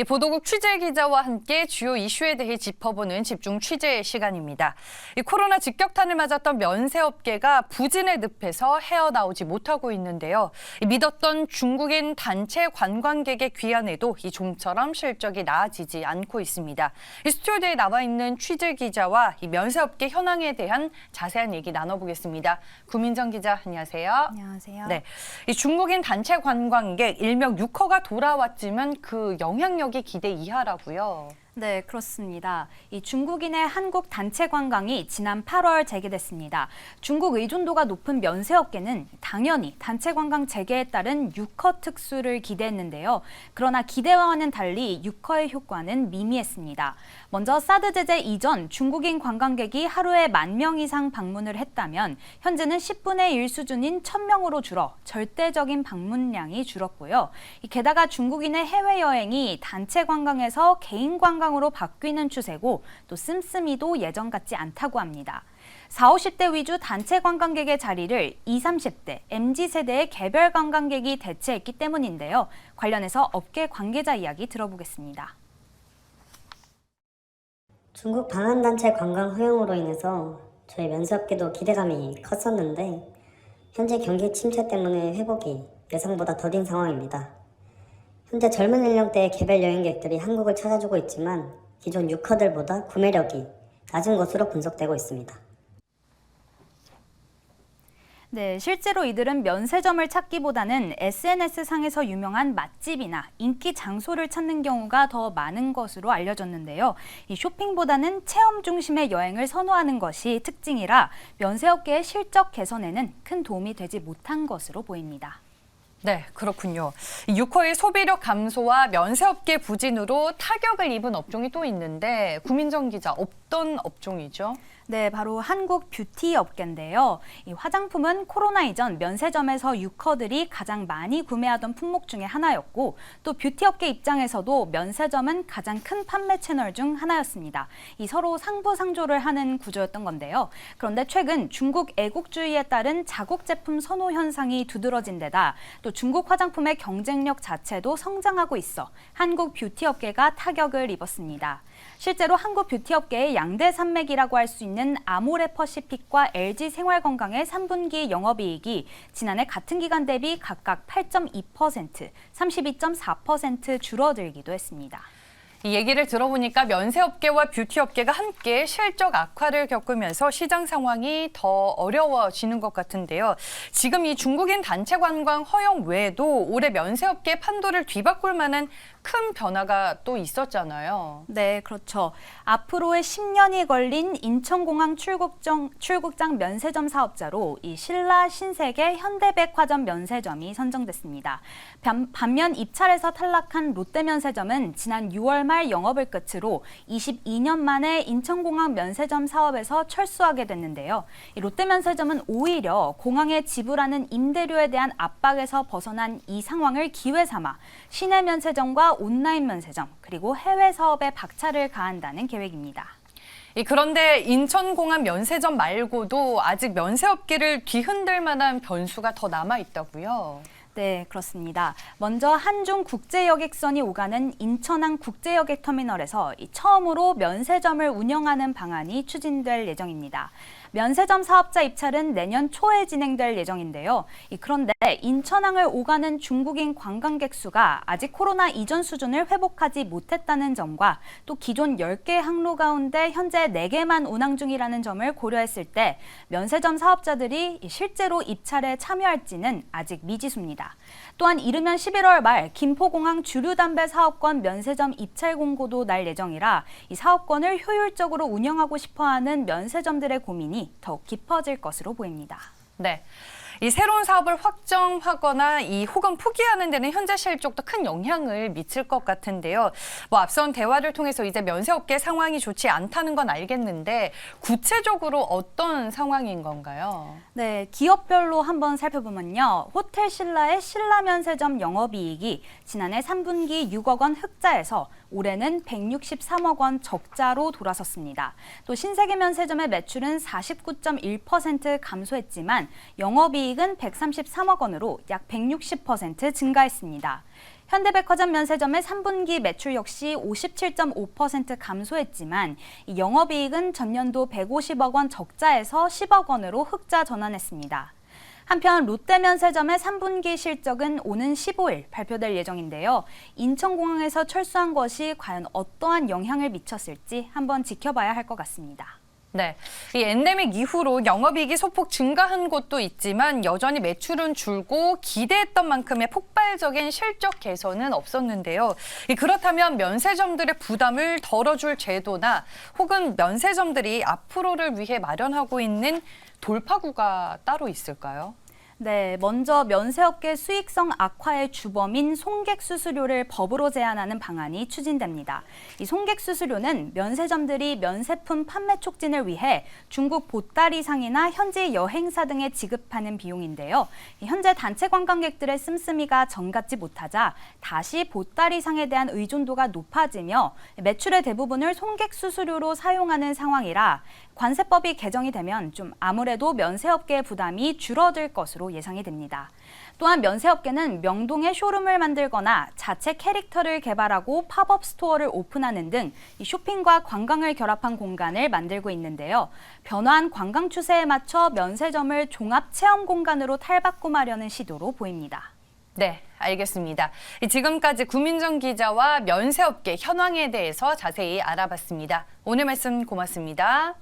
이 보도국 취재 기자와 함께 주요 이슈에 대해 짚어보는 집중 취재 시간입니다. 이 코로나 직격탄을 맞았던 면세업계가 부진의 늪에서 헤어나오지 못하고 있는데요. 믿었던 중국인 단체 관광객의 귀환에도 이 좀처럼 실적이 나아지지 않고 있습니다. 이 스튜디오에 나와 있는 취재 기자와 이 면세업계 현황에 대한 자세한 얘기 나눠보겠습니다. 구민정 기자, 안녕하세요. 안녕하세요. 네, 이 중국인 단체 관광객 일명 6호가 돌아왔지만 그 영향력이 기대 이하라고요. 네, 그렇습니다. 이 중국인의 한국 단체 관광이 지난 8월 재개됐습니다. 중국 의존도가 높은 면세업계는 당연히 단체 관광 재개에 따른 유커 특수를 기대했는데요. 그러나 기대와는 달리 유커의 효과는 미미했습니다. 먼저 사드 제재 이전 중국인 관광객이 하루에 10,000명 이상 방문을 했다면 현재는 10분의 1 수준인 1,000명으로 줄어 절대적인 방문량이 줄었고요. 게다가 중국인의 해외여행이 단체 관광에서 개인 관광으로 바뀌는 추세고 또 씀씀이도 예전 같지 않다고 합니다. 40, 50대 위주 단체 관광객의 자리를 20, 30대, MZ세대의 개별 관광객이 대체했기 때문인데요. 관련해서 업계 관계자 이야기 들어보겠습니다. 중국 방한단체 관광 허용으로 인해서 저희 면세업계도 기대감이 컸었는데 현재 경기 침체 때문에 회복이 예상보다 더딘 상황입니다. 현재 젊은 연령대의 개별 여행객들이 한국을 찾아주고 있지만 기존 유커들보다 구매력이 낮은 것으로 분석되고 있습니다. 네, 실제로 이들은 면세점을 찾기보다는 SNS상에서 유명한 맛집이나 인기 장소를 찾는 경우가 더 많은 것으로 알려졌는데요. 이 쇼핑보다는 체험 중심의 여행을 선호하는 것이 특징이라 면세업계의 실적 개선에는 큰 도움이 되지 못한 것으로 보입니다. 네, 그렇군요. 6호의 소비력 감소와 면세업계 부진으로 타격을 입은 업종이 또 있는데 구민정 기자, 어떤 업종이죠? 네, 바로 한국 뷰티 업계인데요. 이 화장품은 코로나 이전 면세점에서 유커들이 가장 많이 구매하던 품목 중에 하나였고 또 뷰티 업계 입장에서도 면세점은 가장 큰 판매 채널 중 하나였습니다. 이 서로 상부상조를 하는 구조였던 건데요. 그런데 최근 중국 애국주의에 따른 자국 제품 선호 현상이 두드러진 데다 또 중국 화장품의 경쟁력 자체도 성장하고 있어 한국 뷰티 업계가 타격을 입었습니다. 실제로 한국 뷰티 업계의 양대 산맥이라고 할 수 있는 아모레퍼시픽과 LG 생활건강의 3분기 영업이익이 지난해 같은 기간 대비 각각 8.2%, 32.4% 줄어들기도 했습니다. 이 얘기를 들어보니까 면세업계와 뷰티업계가 함께 실적 악화를 겪으면서 시장 상황이 더 어려워지는 것 같은데요. 지금 이 중국인 단체 관광 허용 외에도 올해 면세업계 판도를 뒤바꿀 만한 큰 변화가 또 있었잖아요. 네, 그렇죠. 앞으로의 10년이 걸린 인천공항 출국장 면세점 사업자로 이 신라, 신세계, 현대백화점 면세점이 선정됐습니다. 반면 입찰에서 탈락한 롯데면세점은 지난 6월 말 영업을 끝으로 22년 만에 인천공항 면세점 사업에서 철수하게 됐는데요. 이 롯데면세점은 오히려 공항에 지불하는 임대료에 대한 압박에서 벗어난 이 상황을 기회 삼아 시내 면세점과 온라인 면세점 그리고 해외 사업에 박차를 가한다는 계획입니다. 그런데 인천공항 면세점 말고도 아직 면세업계를 뒤흔들 만한 변수가 더 남아 있다고요? 네, 그렇습니다. 먼저 한중 국제여객선이 오가는 인천항 국제여객터미널에서 처음으로 면세점을 운영하는 방안이 추진될 예정입니다. 면세점 사업자 입찰은 내년 초에 진행될 예정인데요. 그런데 인천항을 오가는 중국인 관광객 수가 아직 코로나 이전 수준을 회복하지 못했다는 점과 또 기존 10개 항로 가운데 현재 4개만 운항 중이라는 점을 고려했을 때 면세점 사업자들이 실제로 입찰에 참여할지는 아직 미지수입니다. 또한 이르면 11월 말 김포공항 주류담배 사업권 면세점 입찰 공고도 날 예정이라 이 사업권을 효율적으로 운영하고 싶어하는 면세점들의 고민이 더욱 깊어질 것으로 보입니다. 네. 이 새로운 사업을 확정하거나 혹은 포기하는 데는 현재 실적도 큰 영향을 미칠 것 같은데요. 앞선 대화를 통해서 이제 면세업계 상황이 좋지 않다는 건 알겠는데 구체적으로 어떤 상황인 건가요? 네, 기업별로 한번 살펴보면요. 호텔 신라의 신라면세점 영업이익이 지난해 3분기 6억 원 흑자에서 올해는 163억 원 적자로 돌아섰습니다. 또 신세계면세점의 매출은 49.1% 감소했지만 영업이익은 133억 원으로 약 160% 증가했습니다. 현대백화점 면세점의 3분기 매출 역시 57.5% 감소했지만 이 영업이익은 전년도 150억 원 적자에서 10억 원으로 흑자 전환했습니다. 한편 롯데면세점의 3분기 실적은 오는 15일 발표될 예정인데요. 인천공항에서 철수한 것이 과연 어떠한 영향을 미쳤을지 한번 지켜봐야 할 것 같습니다. 네, 이 엔데믹 이후로 영업이익이 소폭 증가한 곳도 있지만 여전히 매출은 줄고 기대했던 만큼의 폭발적인 실적 개선은 없었는데요. 그렇다면 면세점들의 부담을 덜어줄 제도나 혹은 면세점들이 앞으로를 위해 마련하고 있는 돌파구가 따로 있을까요? 네, 먼저 면세업계 수익성 악화의 주범인 송객 수수료를 법으로 제한하는 방안이 추진됩니다. 이 송객 수수료는 면세점들이 면세품 판매 촉진을 위해 중국 보따리상이나 현지 여행사 등에 지급하는 비용인데요. 현재 단체 관광객들의 씀씀이가 전 같지 못하자 다시 보따리상에 대한 의존도가 높아지며 매출의 대부분을 송객 수수료로 사용하는 상황이라 관세법이 개정이 되면 좀 아무래도 면세업계의 부담이 줄어들 것으로 예상이 됩니다. 또한 면세업계는 명동에 쇼룸을 만들거나 자체 캐릭터를 개발하고 팝업 스토어를 오픈하는 등 쇼핑과 관광을 결합한 공간을 만들고 있는데요. 변화한 관광 추세에 맞춰 면세점을 종합 체험 공간으로 탈바꿈하려는 시도로 보입니다. 네, 알겠습니다. 지금까지 구민정 기자와 면세업계 현황에 대해서 자세히 알아봤습니다. 오늘 말씀 고맙습니다.